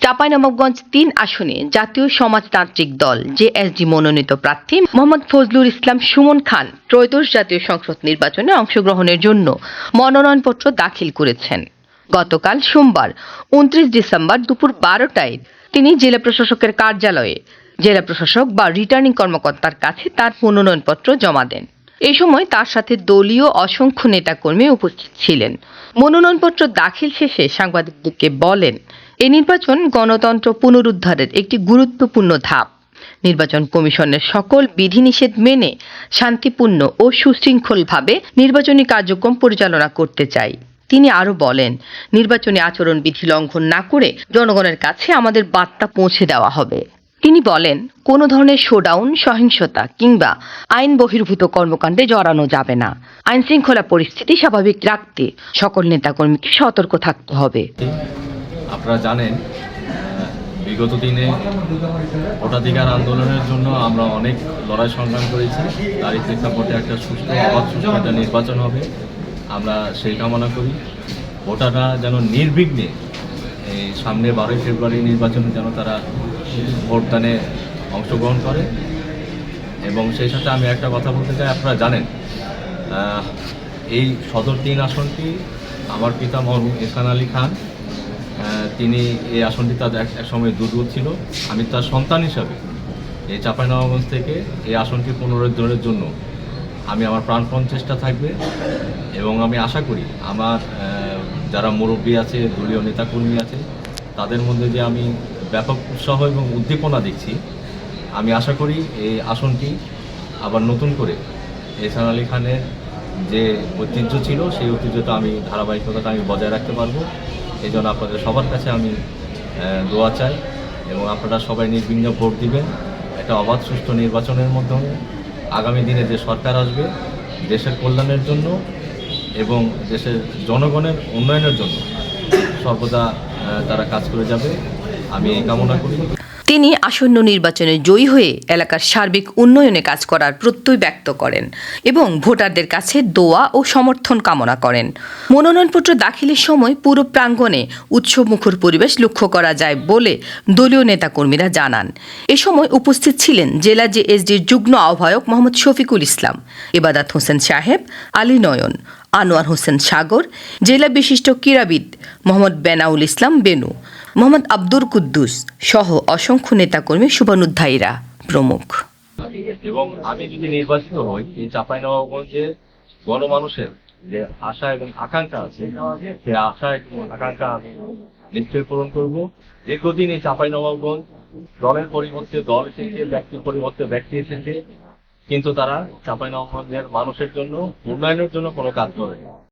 চাঁপাইনবাবগঞ্জ ৩ আসনে জাতীয় সমাজতান্ত্রিক দল জেএসডি মনোনীত প্রার্থী মোহাম্মদ ফজলুল ইসলাম সুমন খান ত্রয়োদশ জাতীয় সংসদ নির্বাচনে অংশগ্রহণের জন্য মনোনয়নপত্র দাখিল করেছেন। গতকাল সোমবার ২৯ ডিসেম্বর দুপুর ১২টায় তিনি জেলা প্রশাসকের কার্যালয়ে জেলা প্রশাসক বা রিটার্নিং কর্মকর্তার কাছে তার মনোনয়নপত্র জমা দেন। এই সময় তার সাথে দলীয় অসংখ্য নেতাকর্মী উপস্থিত ছিলেন। মনোনয়নপত্র দাখিল শেষে সাংবাদিকদেরকে বলেন, এই নির্বাচন গণতন্ত্র পুনরুদ্ধারের একটি গুরুত্বপূর্ণ ধাপ। নির্বাচন কমিশনের সকল বিধিনিষেধ মেনে শান্তিপূর্ণ ও সুশৃঙ্খলভাবে নির্বাচনী কার্যক্রম পরিচালনা করতে চাই। তিনি আরও বলেন, নির্বাচনী আচরণবিধি লঙ্ঘন না করে জনগণের কাছে আমাদের বার্তা পৌঁছে দেওয়া হবে। তিনি বলেন, কোনো ধরনের শোডাউন, সহিংসতা কিংবা আইন বহির্ভূত কর্মকাণ্ডে জড়ানো যাবে না। আইন শৃঙ্খলা পরিস্থিতি স্বাভাবিক রাখতে সকল নেতাকর্মীকে সতর্ক থাকতে হবে। আপনারা জানেন, বিগত দিনে ভোটাধিকার আন্দোলনের জন্য আমরা অনেক লড়াই সংগ্রাম করেছি। তারই প্রেক্ষাপটে একটা সুস্থ অবাধ সুষ্ঠু একটা নির্বাচন হবে, আমরা সেই কামনা করি। ভোটাররা যেন নির্বিঘ্নে এই সামনে 12 ফেব্রুয়ারি নির্বাচনে যেন তারা ভোটদানে অংশগ্রহণ করে। এবং সেই সাথে আমি একটা কথা বলতে চাই, আপনারা জানেন এই সদর ৩ আসনটি আমার পিতা মরহুম এহসান আলী খান, তিনি এই আসনটি তাদের এক সময় দুর্বল ছিল। আমি তার সন্তান হিসাবে এই চাঁপাইনবাবগঞ্জ থেকে এই আসনটি পুনরুদ্ধারের জন্য আমি আমার প্রাণপণ চেষ্টা থাকবে। এবং আমি আশা করি আমার যারা মুরব্বী আছে, দলীয় নেতাকর্মী আছে, তাদের মধ্যে যে আমি ব্যাপক উৎসাহ এবং উদ্দীপনা দেখছি, আমি আশা করি এই আসনটি আবার নতুন করে এহসান আলী খানের যে ঐতিহ্য ছিল সেই ঐতিহ্যটা আমি ধারাবাহিকতাটা আমি বজায় রাখতে পারবো। এই জন্য আপনাদের সবার কাছে আমি দোয়া চাই এবং আপনারা সবাই নির্বিঘ্নে ভোট দিবেন। একটা অবাধ সুষ্ঠু নির্বাচনের মাধ্যমে আগামী দিনে যে সরকার আসবে দেশের কল্যাণের জন্য এবং দেশের জনগণের উন্নয়নের জন্য সর্বদা তারা কাজ করে যাবে, আমি এই কামনা করি। তিনি আসন্ন নির্বাচনে জয়ী হয়ে এলাকার সার্বিক উন্নয়নে কাজ করার প্রত্যয় ব্যক্ত করেন এবং ভোটারদের কাছে দোয়া ও সমর্থন কামনা করেন। মনোনয়নপত্র দাখিলের সময় পুরো প্রাঙ্গণে উৎসবমুখর পরিবেশ লক্ষ্য করা যায় বলে দলীয় নেতাকর্মীরা জানান। এ সময় উপস্থিত ছিলেন জেলা জেএসডির যুগ্ম আহ্বায়ক মোহাম্মদ শফিকুল ইসলাম, ইবাদত হোসেন সাহেব, আলী নয়ন, আনোয়ার হোসেন সাগর, জেলা বিশিষ্ট ক্রীড়াবিদ মোহাম্মদ বেনাউল ইসলাম বেনু, মোহাম্মদ আব্দুর কুদ্দুস সহ অসংখ্য নেতাকর্মী, শুভানুধ্যায়ীরা প্রমুখ। এবং আমি যদি নির্বাচিত হই, এই চাঁপাইনবাবগঞ্জের গণমানুষের যে আশা এবং আকাঙ্ক্ষা আছে, সেই আশা এবং আকাঙ্ক্ষা আমি নিশ্চয়ই পূরণ করব। দীর্ঘদিন এই চাঁপাইনবাবগঞ্জ দলের পরিবর্তে দল এসেছে, ব্যক্তির পরিবর্তে ব্যক্তি এসেছে, কিন্তু তারা চাঁপাইনবাবগঞ্জের মানুষের জন্য, উন্নয়নের জন্য কোনো কাজ করে।